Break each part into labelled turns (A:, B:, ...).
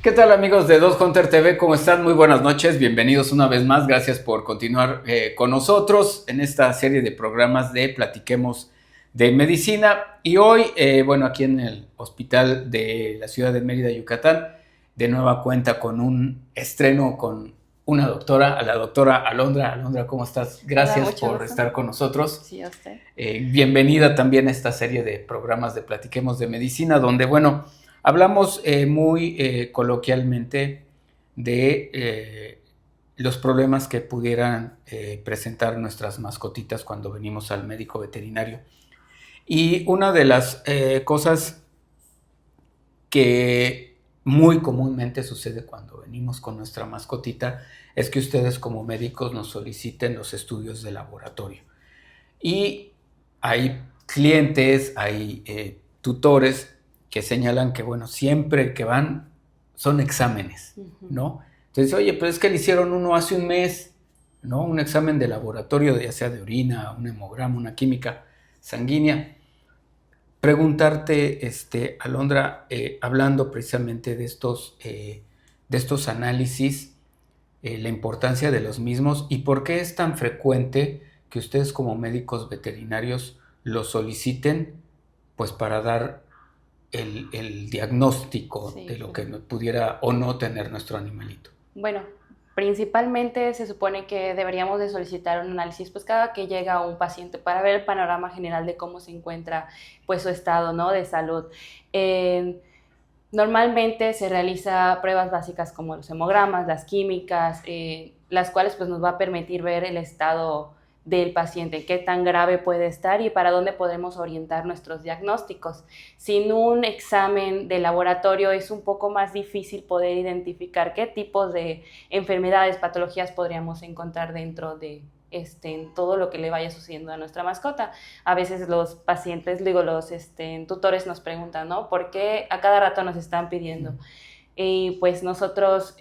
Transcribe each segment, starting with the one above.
A: ¿Qué tal amigos de 2Hunter TV? ¿Cómo están? Muy buenas noches, bienvenidos una vez más, gracias por continuar con nosotros en esta serie de programas de Platiquemos de Medicina. Y hoy, aquí en el hospital de la ciudad de Mérida, Yucatán, de nueva cuenta con un estreno con una doctora, a la doctora Alondra. Alondra, ¿cómo estás? Gracias por estar con nosotros.
B: Sí, a usted.
A: Bienvenida también a esta serie de programas de Platiquemos de Medicina, donde, hablamos muy coloquialmente de los problemas que pudieran presentar nuestras mascotitas cuando venimos al médico veterinario. Y una de las cosas que muy comúnmente sucede cuando venimos con nuestra mascotita es que ustedes como médicos nos soliciten los estudios de laboratorio. Y hay clientes, hay tutores que señalan que, siempre que van son exámenes, ¿no? Entonces, oye, pero es que le hicieron uno hace un mes, ¿no? Un examen de laboratorio, ya sea de orina, un hemograma, una química sanguínea. Preguntarte, Alondra, hablando precisamente de estos análisis, la importancia de los mismos y por qué es tan frecuente que ustedes como médicos veterinarios los soliciten, pues para dar el diagnóstico de lo que pudiera o no tener nuestro animalito.
B: Bueno, principalmente se supone que deberíamos de solicitar un análisis pues cada que llega un paciente para ver el panorama general de cómo se encuentra pues su estado, ¿no?, de salud. Normalmente se realiza pruebas básicas como los hemogramas, las químicas, las cuales pues nos va a permitir ver el estado del paciente, qué tan grave puede estar y para dónde podemos orientar nuestros diagnósticos. Sin un examen de laboratorio es un poco más difícil poder identificar qué tipos de enfermedades, patologías podríamos encontrar dentro de todo lo que le vaya sucediendo a nuestra mascota. A veces los pacientes, los tutores nos preguntan, ¿no?, ¿por qué a cada rato nos están pidiendo? Y pues nosotros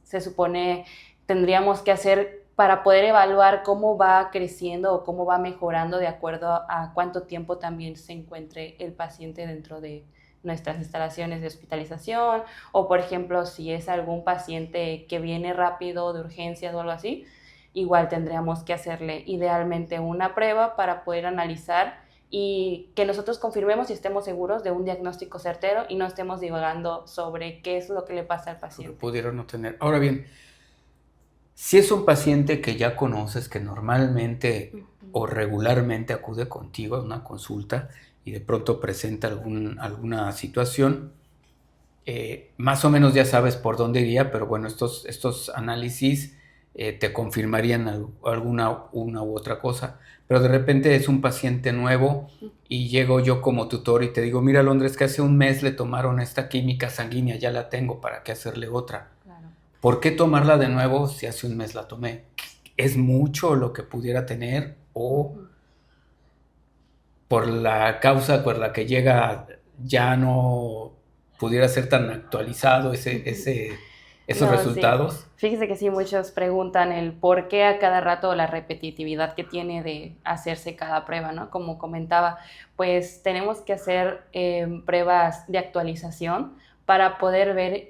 B: se supone tendríamos que hacer para poder evaluar cómo va creciendo o cómo va mejorando de acuerdo a cuánto tiempo también se encuentre el paciente dentro de nuestras instalaciones de hospitalización, o por ejemplo, si es algún paciente que viene rápido de urgencias o algo así, igual tendríamos que hacerle idealmente una prueba para poder analizar y que nosotros confirmemos y estemos seguros de un diagnóstico certero y no estemos divagando sobre qué es lo que le pasa al paciente.
A: Lo pudieron no tener. Ahora bien, si es un paciente que ya conoces, que normalmente o regularmente acude contigo a una consulta y de pronto presenta alguna situación, más o menos ya sabes por dónde iría, pero estos análisis te confirmarían una u otra cosa. Pero de repente es un paciente nuevo y llego yo como tutor y te digo, mira, Londres, que hace un mes le tomaron esta química sanguínea, ya la tengo, ¿para qué hacerle otra? ¿Por qué tomarla de nuevo si hace un mes la tomé? ¿Es mucho lo que pudiera tener? ¿O por la causa por la que llega ya no pudiera ser tan actualizado esos resultados?
B: Sí. Fíjese que sí, muchos preguntan el por qué a cada rato, la repetitividad que tiene de hacerse cada prueba, ¿no? Como comentaba, pues tenemos que hacer pruebas de actualización para poder ver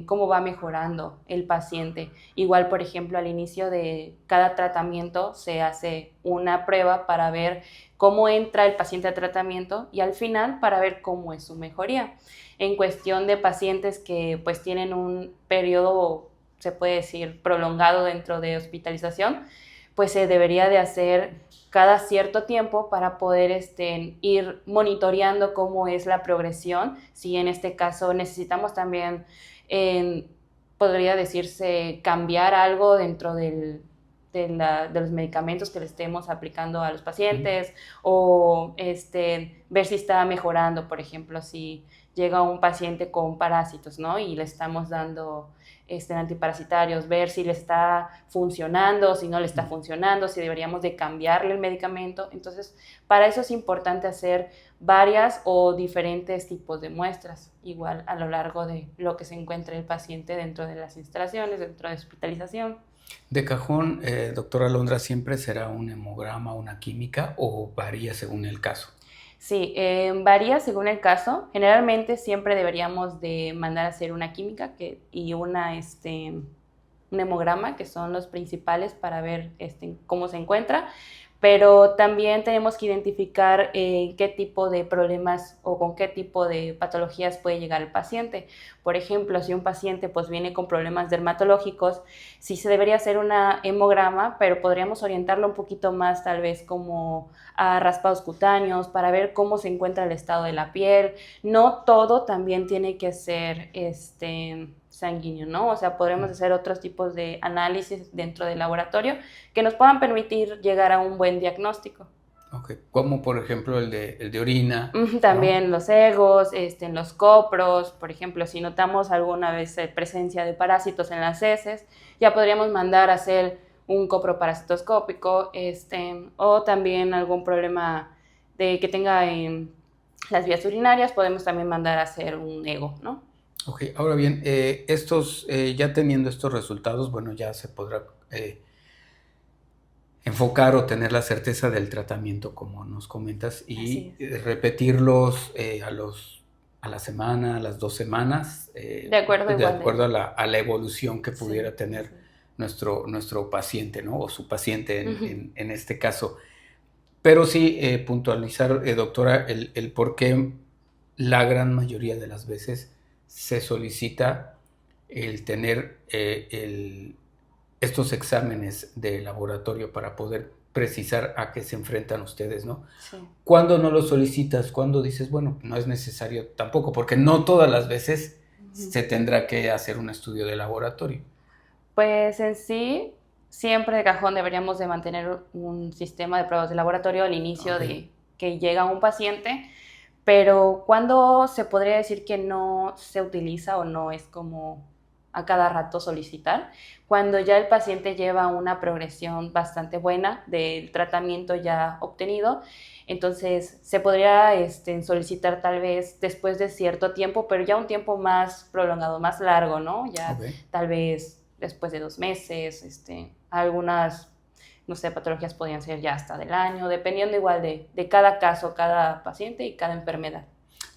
B: cómo va mejorando el paciente. Igual, por ejemplo, al inicio de cada tratamiento se hace una prueba para ver cómo entra el paciente a tratamiento y al final para ver cómo es su mejoría. En cuestión de pacientes que pues tienen un periodo, se puede decir, prolongado dentro de hospitalización, pues se debería de hacer cada cierto tiempo para poder ir monitoreando cómo es la progresión. Si en este caso necesitamos también, podría decirse, cambiar algo dentro de los medicamentos que le estemos aplicando a los pacientes, o ver si está mejorando, por ejemplo, si llega un paciente con parásitos, ¿no?, y le estamos dando antiparasitarios, ver si le está funcionando, si no le está funcionando, si deberíamos de cambiarle el medicamento. Entonces, para eso es importante hacer varias o diferentes tipos de muestras, igual a lo largo de lo que se encuentre el paciente dentro de las instalaciones, dentro de hospitalización.
A: De cajón, doctora Alondra, ¿siempre será un hemograma, una química o varía según el caso?
B: Sí, varía según el caso. Generalmente siempre deberíamos de mandar a hacer una química y un hemograma, que son los principales para ver cómo se encuentra, pero también tenemos que identificar qué tipo de problemas o con qué tipo de patologías puede llegar el paciente. Por ejemplo, si un paciente pues viene con problemas dermatológicos, sí se debería hacer una hemograma, pero podríamos orientarlo un poquito más tal vez como a raspados cutáneos para ver cómo se encuentra el estado de la piel. No todo también tiene que ser sanguíneo, ¿no? O sea, podremos hacer otros tipos de análisis dentro del laboratorio que nos puedan permitir llegar a un buen diagnóstico.
A: Ok, como por ejemplo el de orina,
B: También
A: ¿no?
B: los egos, los copros, por ejemplo, si notamos alguna vez presencia de parásitos en las heces, ya podríamos mandar a hacer un coproparasitoscópico, o también algún problema de que tenga en las vías urinarias, podemos también mandar a hacer un ego, ¿no?
A: Ok, ahora bien, ya teniendo estos resultados, bueno, ya se podrá enfocar o tener la certeza del tratamiento, como nos comentas,
B: Así
A: y
B: es.
A: repetirlos a la semana, a las 2 semanas,
B: De acuerdo,
A: de
B: igual
A: acuerdo
B: de...
A: a la evolución que
B: Sí,
A: pudiera tener
B: sí.
A: nuestro paciente, ¿no? O su paciente
B: Ujú.
A: en este caso. Pero sí puntualizar, doctora, el por qué la gran mayoría de las veces se solicita el tener estos exámenes de laboratorio para poder precisar a qué se enfrentan ustedes, ¿no?
B: Sí.
A: ¿Cuándo no lo solicitas? ¿Cuándo dices, bueno, no es necesario tampoco? Porque no todas las veces
B: Ujú.
A: se tendrá que hacer un estudio de laboratorio.
B: Pues en sí, siempre de cajón deberíamos de mantener un sistema de pruebas de laboratorio al inicio
A: Ok,
B: de que llega un paciente, pero ¿cuándo se podría decir que no se utiliza o no es como a cada rato solicitar? Cuando ya el paciente lleva una progresión bastante buena del tratamiento ya obtenido, entonces se podría solicitar tal vez después de cierto tiempo, pero ya un tiempo más prolongado, más largo, ¿no? Ya
A: ok.
B: tal vez después de 2 meses, algunas, no sé, patologías podrían ser ya hasta del año, dependiendo igual de cada caso, cada paciente y cada enfermedad.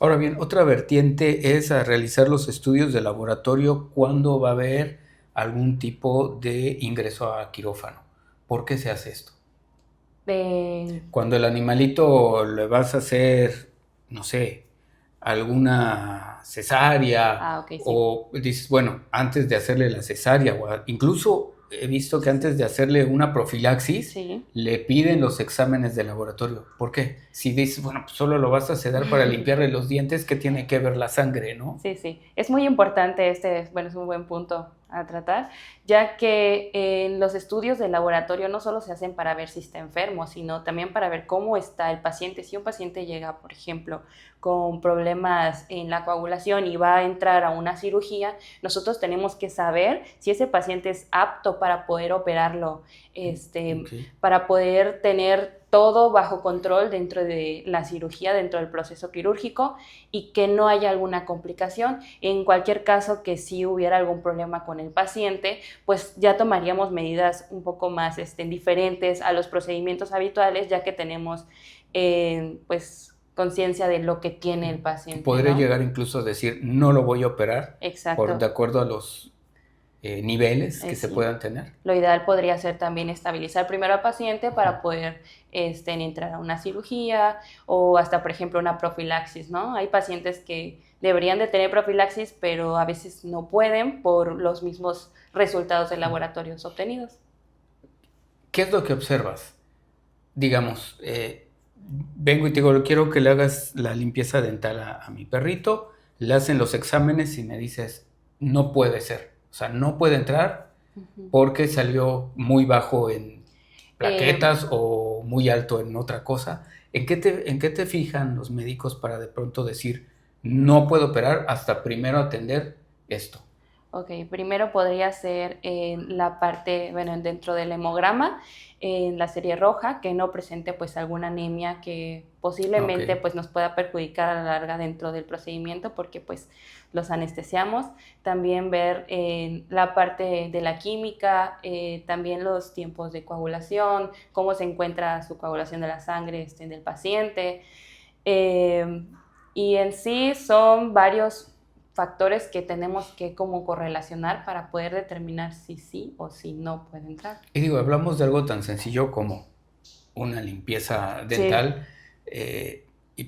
A: Ahora bien, otra vertiente es a realizar los estudios de laboratorio cuando va a haber algún tipo de ingreso a quirófano. ¿Por qué se hace esto?
B: Eh,
A: Cuando el animalito le vas a hacer, no sé, alguna cesárea
B: ok, sí.
A: o dices, bueno, antes de hacerle la cesárea o incluso he visto que antes de hacerle una profilaxis
B: Sí.
A: le piden los exámenes de laboratorio. ¿Por qué? Si dices, bueno, pues solo lo vas a sedar para limpiarle los dientes, ¿qué tiene que ver la sangre, no?
B: Sí, sí. Es muy importante bueno, es un buen punto a tratar, ya que en los estudios de laboratorio no solo se hacen para ver si está enfermo, sino también para ver cómo está el paciente. Si un paciente llega, por ejemplo, con problemas en la coagulación y va a entrar a una cirugía, nosotros tenemos que saber si ese paciente es apto para poder operarlo,
A: Ok.
B: para poder tener todo bajo control dentro de la cirugía, dentro del proceso quirúrgico, y que no haya alguna complicación. En cualquier caso que sí hubiera algún problema con el paciente, pues ya tomaríamos medidas un poco más diferentes a los procedimientos habituales, ya que tenemos pues conciencia de lo que tiene el paciente,
A: Podría
B: ¿no?
A: llegar incluso a decir, no lo voy a operar de
B: Exacto.
A: acuerdo a los niveles que se
B: Sí.
A: puedan tener.
B: Lo ideal podría ser también estabilizar primero al paciente para poder entrar a una cirugía o hasta, por ejemplo, una profilaxis, ¿no? Hay pacientes que deberían de tener profilaxis, pero a veces no pueden por los mismos resultados de laboratorios obtenidos.
A: ¿Qué es lo que observas? Digamos, vengo y te digo, quiero que le hagas la limpieza dental a mi perrito, le hacen los exámenes y me dices, no puede ser, o sea, no puede entrar
B: Ujú.
A: porque salió muy bajo en
B: Eh,
A: plaquetas o muy alto en otra cosa. En qué te fijan los médicos para de pronto decir, no puedo operar hasta primero atender esto?
B: Ok, primero podría ser en la parte, bueno, dentro del hemograma, en la serie roja, que no presente pues alguna anemia que
A: Ok,
B: posiblemente pues nos pueda perjudicar a la larga dentro del procedimiento porque pues los anestesiamos. También ver la parte de la química, también los tiempos de coagulación, cómo se encuentra su coagulación de la sangre del paciente. Y en sí son varios factores que tenemos que como correlacionar para poder determinar si sí o si no puede entrar.
A: Y digo, hablamos de algo tan sencillo como una limpieza
B: Sí,
A: dental,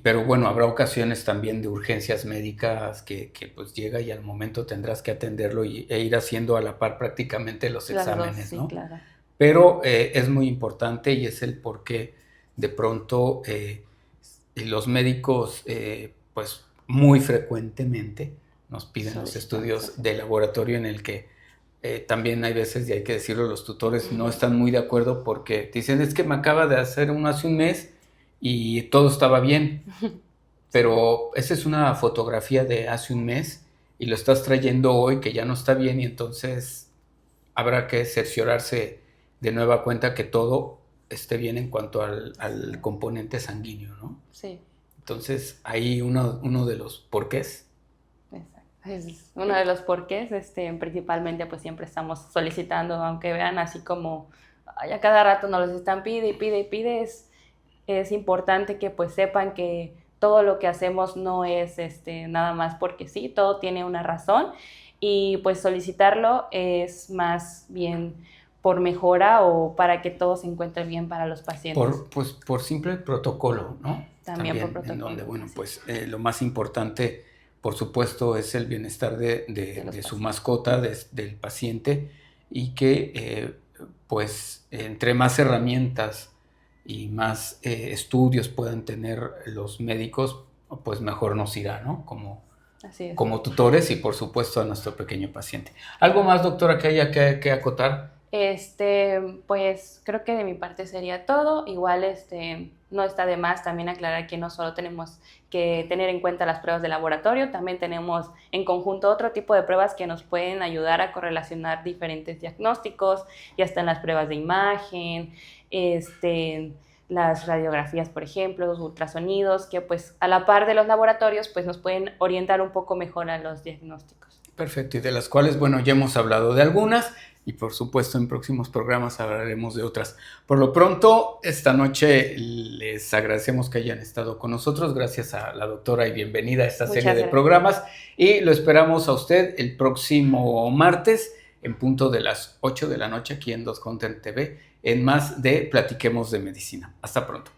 A: pero bueno, habrá ocasiones también de urgencias médicas que pues llega y al momento tendrás que atenderlo e ir haciendo a la par prácticamente los
B: las dos,
A: exámenes,
B: sí,
A: ¿no?
B: claro.
A: Pero es muy importante y es el por qué de pronto los médicos pues muy frecuentemente nos piden los
B: Solicitamos
A: estudios
B: eso.
A: de laboratorio en el que también hay veces, y hay que decirlo, los tutores no están muy de acuerdo porque te dicen, es que me acaba de hacer uno hace un mes y todo estaba bien, pero esa es una fotografía de hace un mes y lo estás trayendo hoy que ya no está bien y entonces habrá que cerciorarse de nueva cuenta que todo esté bien en cuanto al componente sanguíneo, ¿no?
B: Sí,
A: Entonces, ahí uno de los porqués.
B: exacto. Es uno de los porqués, principalmente pues siempre estamos solicitando, aunque vean así como ay, a cada rato nos los están pide y pide y pide, es importante que pues sepan que todo lo que hacemos no es nada más porque sí, todo tiene una razón y pues solicitarlo es más bien por mejora o para que todo se encuentre bien para los pacientes.
A: Pues, por simple protocolo, ¿no?
B: También por
A: También, en donde,
B: protocolo,
A: bueno,
B: así
A: pues lo más importante, por supuesto, es el bienestar
B: de los
A: de su
B: pacientes.
A: mascota, del paciente, y que, pues, entre más herramientas y más estudios puedan tener los médicos, pues mejor nos irá, ¿no?
B: Así es.
A: Como tutores y, por supuesto, a nuestro pequeño paciente. ¿Algo más, doctora, que haya que acotar?
B: Pues creo que de mi parte sería todo. Igual, no está de más también aclarar que no solo tenemos que tener en cuenta las pruebas de laboratorio, también tenemos en conjunto otro tipo de pruebas que nos pueden ayudar a correlacionar diferentes diagnósticos, ya están las pruebas de imagen, las radiografías, por ejemplo, los ultrasonidos, que pues a la par de los laboratorios, pues nos pueden orientar un poco mejor a los diagnósticos.
A: Perfecto, y de las cuales, bueno, ya hemos hablado de algunas y por supuesto en próximos programas hablaremos de otras. Por lo pronto, esta noche les agradecemos que hayan estado con nosotros. Gracias a la doctora y bienvenida a esta
B: Muchas
A: serie de
B: gracias.
A: programas y lo esperamos a usted el próximo martes en punto de las 8 de la noche aquí en Dos Content TV en más de Platiquemos de Medicina. Hasta pronto.